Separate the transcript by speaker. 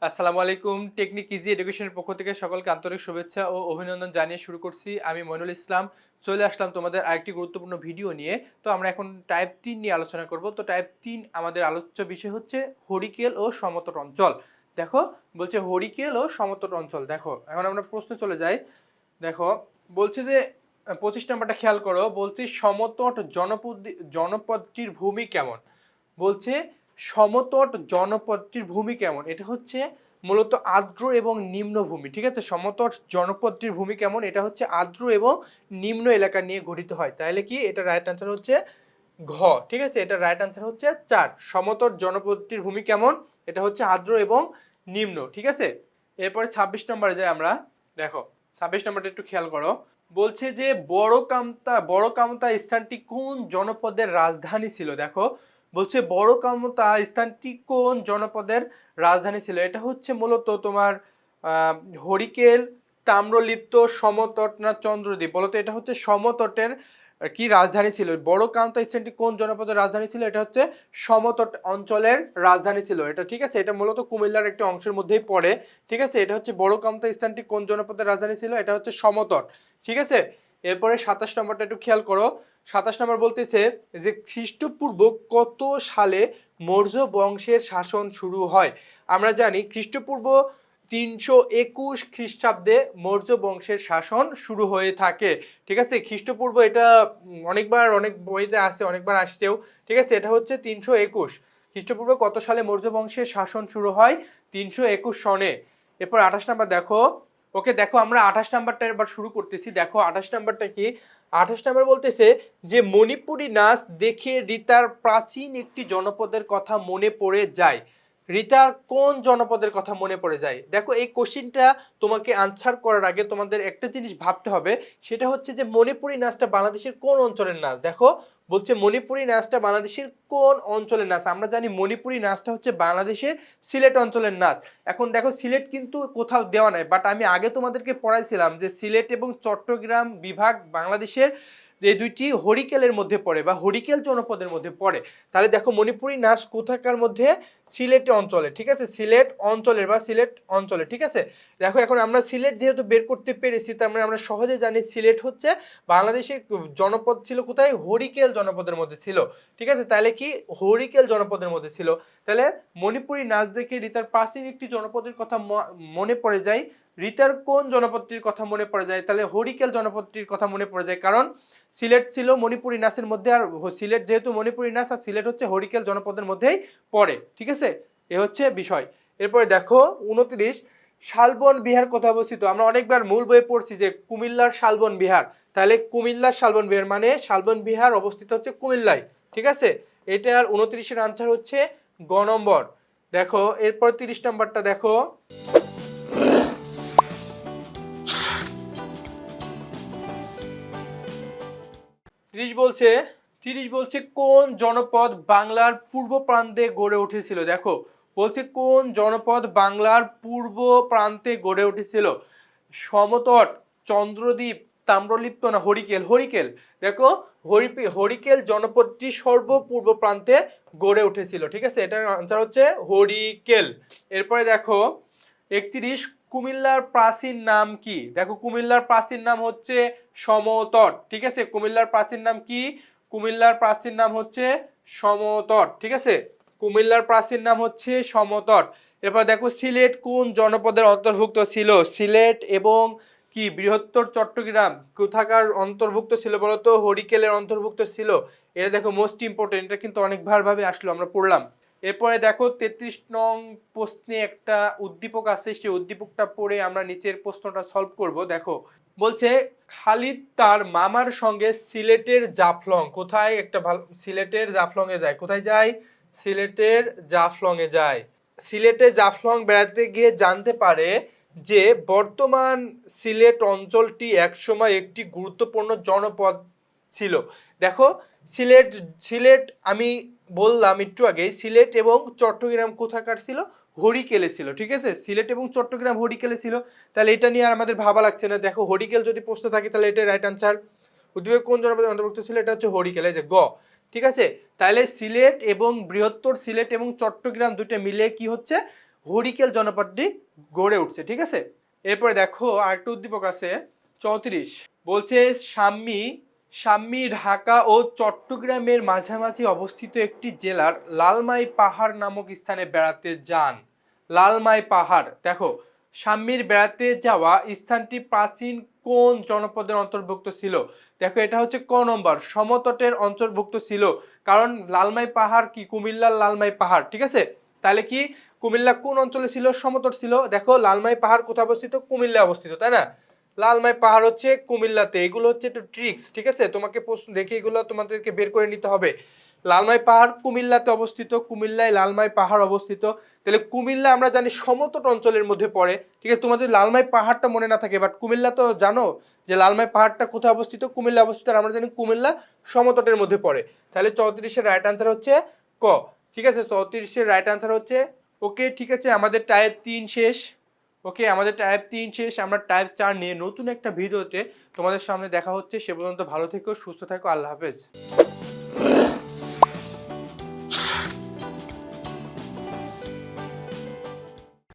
Speaker 1: আসসালামু আলাইকুম। Technique easy এডুকেশনের পক্ষ থেকে সকলকে আন্তরিক শুভেচ্ছা ও অভিনন্দন জানিয়ে শুরু করছি। আমি মইনুল ইসলাম। চলে আসলাম তোমাদের আরেকটি গুরুত্বপূর্ণ ভিডিও নিয়ে। তো আমরা এখন টাইপ ৩ নিয়ে আলোচনা করব। তো টাইপ ৩ আমাদের আলোচ্য বিষয় হচ্ছে হরিকেল ও সমতট অঞ্চল। দেখো বলছে হরিকেল ও সমতট অঞ্চল। দেখো এখন আমরা প্রশ্নে চলে যাই। দেখো বলছে যে ২৫ নাম্বারটা খেয়াল করো। বলছে সমতট জনপদটির ভূমি কেমন? বলছে সমতট জনপদটির ভূমি কেমন? এটা হচ্ছে মূলত আর্দ্র এবং নিম্নভূমি। ঠিক আছে? সমতট জনপদটির ভূমি কেমন? এটা হচ্ছে আর্দ্র এবং নিম্ন এলাকা নিয়ে গঠিত হয়। তাহলে কি এটা রাইট আনসার হচ্ছে ঘ। ঠিক আছে? এটা রাইট আনসার হচ্ছে ৪। সমতট জনপদটির ভূমি কেমন? এটা হচ্ছে আর্দ্র এবং নিম্ন। ঠিক আছে? এরপরে ২৬ নম্বরে যাই আমরা। দেখো ২৬ নম্বরটা একটু খেয়াল করো। বলছে যে বড়কামতা স্থানটি কোন জনপদের রাজধানী ছিল? দেখো বলছে বড়কামতা স্থানটি কোন জনপদের রাজধানী ছিল? এটা হচ্ছে মূলত তোমার আহ, হরিকেল, তাম্রলিপ্ত, সমতট না চন্দ্রদ্বীপ? বলতো এটা হচ্ছে সমতটের কি রাজধানী ছিল? বড়কামতা স্থানটি কোন জনপদের রাজধানী ছিল? এটা হচ্ছে সমতট অঞ্চলের রাজধানী ছিল এটা। ঠিক আছে? এটা মূলত কুমিল্লার একটি অংশের মধ্যেই পড়ে। ঠিক আছে? এটা হচ্ছে বড়কামতা স্থানটি কোন জনপদের রাজধানী ছিল? এটা হচ্ছে সমতট। ঠিক আছে? এরপরে ২৭ নম্বরটা একটু খেয়াল করো। ২৭ নম্বর বলতেছে যে খ্রিস্টপূর্ব কত সালে মৌর্য বংশের শাসন শুরু হয়? আমরা জানি খ্রিস্টপূর্ব ৩২১ খ্রিস্টাব্দে মৌর্য বংশের শাসন শুরু হয়ে থাকে। ঠিক আছে? খ্রিস্টপূর্ব এটা অনেকবার অনেক বইতে আছে, অনেকবার আসছেও। ঠিক আছে? এটা হচ্ছে ৩২১ খ্রিস্টপূর্ব কত সালে মৌর্য বংশের শাসন শুরু হয়? ৩২১ সনে। এরপর ২৮ নাম্বার দেখো। ওকে দেখো আমরা ২৮ নাম্বারটা এবার শুরু করতেছি। দেখো ২৮ নাম্বারটা কি? ২৮ নাম্বার বলতেছে যে মণিপুরী নাচ দেখে রিতার প্রাচীন একটি জনপদের কথা মনে পড়ে যায়। রিতার কোন জনপদের কথা মনে পড়ে যায়? দেখো এই কোশ্চিনটা তোমাকে আনসার করার আগে তোমাদের একটা জিনিস ভাবতে হবে। সেটা হচ্ছে যে মণিপুরী নাচটা বাংলাদেশের কোন অঞ্চলের নাচ? দেখো বলছে মণিপুরী নাচটা বাংলাদেশের কোন অঞ্চলের নাচ? আমরা জানি মণিপুরী নাচটা হচ্ছে বাংলাদেশের সিলেট অঞ্চলের নাচ। এখন দেখো সিলেট কিন্তু কোথাও দেওয়া নাই, বাট আমি আগে তোমাদেরকে পড়াইছিলাম যে সিলেট এবং চট্টগ্রাম বিভাগ বাংলাদেশের এই দুইটি হরিকেলের মধ্যে পড়ে বা হরিকেল জনপদের মধ্যে পড়ে। তাহলে দেখো মণিপুরী নাচ কোথাকার মধ্যে? সিলেট অঞ্চলে। ঠিক আছে? সিলেট অঞ্চলের বা সিলেট অঞ্চলে। ঠিক আছে? দেখো এখন আমরা সিলেট যেহেতু বের করতে পেরেছি, তার মানে আমরা সহজে জানি সিলেট হচ্ছে বাংলাদেশের জনপদ ছিল কোথায়? হরিকেল জনপদের মধ্যে ছিল। ঠিক আছে? তাহলে কি হরিকেল জনপদের মধ্যে ছিল। তাহলে মণিপুরী নাচ দেখে রিতার প্রাচীন একটি জনপদের কথা মনে পড়ে যায়। রিতার কোন জনপদটির কথা মনে পড়ে যায়? তাহলে হরিকেল জনপদটির কথা মনে পড়ে যায়, কারণ সিলেট ছিল মণিপুরী নাচের মধ্যে, আর সিলেট যেহেতু মণিপুরী নাচ, আর সিলেট হচ্ছে হরিকেল জনপদের মধ্যেই পড়ে। ঠিক আছে? এ হচ্ছে বিষয়। এরপরে দেখো ২৯ শালবন বিহার কোথায় অবস্থিত? আমরা অনেকবার মূল বইয়ে পড়ছি যে কুমিল্লার শালবন বিহার। তাহলে কুমিল্লার শালবন বিহার মানে শালবন বিহার অবস্থিত হচ্ছে কুমিল্লায়। ঠিক আছে? এটার ২৯ এর আনসার হচ্ছে গ নম্বর। দেখো এরপর ৩০ নম্বরটা দেখো। ৩০ বলছে ৩০ বলছে কোন জনপদ বাংলার পূর্ব প্রান্তে গড়ে উঠেছিল? দেখো বলছে কোন জনপদ বাংলার পূর্ব প্রান্তে গড়ে উঠেছিল? সমতট, চন্দ্রদ্বীপ, তাম্রলিপ্ত না হরিকেল? হরিকেল। দেখো হরিকেল জনপদটি সর্বপূর্ব প্রান্তে গড়ে উঠেছিল। ঠিক আছে? এটার আনসার হচ্ছে হরিকেল। এরপরে দেখো ৩১ কুমিল্লার প্রাচীন নাম কি? দেখো কুমিল্লার প্রাচীন নাম হচ্ছে সমতট। ঠিক আছে? কুমিল্লার প্রাচীন নাম কি? কুমিল্লার প্রাচীন নাম হচ্ছে সমতট। ঠিক আছে? কুমিল্লার প্রাচীন নাম হচ্ছে সমতট। এরপর দেখো সিলেট কোন জনপদের অন্তর্ভুক্ত ছিল? সিলেট এবং কি বৃহত্তর চট্টগ্রাম কোথাকার অন্তর্ভুক্ত ছিল বলতো? হরিকেলের অন্তর্ভুক্ত ছিল। এটা দেখো মোস্ট ইম্পর্টেন্ট, এটা কিন্তু অনেকবার ভাবে আসলো, আমরা পড়লাম। এরপরে দেখো ৩৩ নং প্রশ্নে একটা উদ্দীপক আছে, সেই উদ্দীপকটা পড়ে আমরা নিচের প্রশ্নটা সলভ করব। দেখো বলছে খালিদ তার মামার সঙ্গে সিলেটের জাফলং কোথায়? একটা ভালো, সিলেটের জাফলং এ যায়। কোথায় যায়? সিলেটের জাফলং এ যায়। সিলেটে জাফলং বেড়াতে গিয়ে জানতে পারে যে বর্তমান সিলেট অঞ্চলটি একসময় একটি গুরুত্বপূর্ণ জনপদ ছিল। দেখো সিলেট সিলেট আমি বললাম একটু আগে, সিলেট এবং চট্টগ্রাম কোথাকার ছিল? হরিকেলে ছিল। ঠিক আছে? সিলেট এবং চট্টগ্রাম হরিকেলে ছিল। তাহলে এটা নিয়ে আর আমাদের ভাবা লাগছে না। দেখো হরিকেল যদি প্রশ্ন থাকে তাহলে এটা রাইট আনসার। উদ্দীপক কোন জনপদের অন্তর্ভুক্ত ছিল? এটা হচ্ছে হরিকেল, এই যে গ। ঠিক আছে? তাহলে সিলেট এবং বৃহত্তর সিলেট এবং চট্টগ্রাম দুটো মিলে কি হচ্ছে? হরিকেল জনপদটি গড়ে উঠছে, ঠিক আছে। এরপরে দেখো আরেকটা উদ্দীপক আছে 34, বলছে সাম্মি ঢাকা ও চট্টগ্রামের মাঝামাঝি অবস্থিত একটি জেলার লালমাই পাহাড় নামক স্থানে বেড়াতে যান। লালমাই পাহাড়, দেখো সাম্মির বেড়াতে যাওয়া স্থানটি প্রাচীন কোন জনপদের অন্তর্ভুক্ত ছিল? দেখো এটা হচ্ছে ক নম্বর, সমতটের অন্তর্ভুক্ত ছিল। কারণ লালমাই পাহাড় কি কুমিল্লার লালমাই পাহাড়, ঠিক আছে। তাহলে কি কুমিল্লা কোন অঞ্চলে ছিল? সমতট ছিল। দেখো লালমাই পাহাড় কোথায় অবস্থিত? কুমিল্লায় অবস্থিত, তাই না? লালমাই পাহাড় হচ্ছে কুমিল্লাতে। এগুলো হচ্ছে একটু ট্রিক্স, ঠিক আছে, তোমাকে প্রশ্ন দেখে এগুলো তোমাদেরকে বের করে নিতে হবে। লালমাই পাহাড় কুমিল্লাতে অবস্থিত, কুমিল্লায় লালমাই পাহাড় অবস্থিত। তাহলে কুমিল্লা আমরা জানি সমতট অঞ্চলের মধ্যে পড়ে, ঠিক আছে। তোমাদের লালমাই পাহাড়টা মনে না থাকে, বাট কুমিল্লা তো জানো যে লালমাই পাহাড়টা কোথায় অবস্থিত? কুমিল্লা অবস্থিত। আর আমরা জানি কুমিল্লা সমতটের মধ্যে পড়ে। তাহলে 34-এর রাইট আনসার হচ্ছে ক, ঠিক আছে। 34-এর রাইট আনসার হচ্ছে ওকে, ঠিক আছে। আমাদের টাইপ 3 শেষ। ওকে, আমাদের টাইপ 3 শেষ। আমরা টাইপ 4 নিয়ে নতুন একটা ভিডিওতে তোমাদের সামনে দেখা হচ্ছে। সে পর্যন্ত ভালো থেকো, সুস্থ থাকো, আল্লাহ হাফেজ।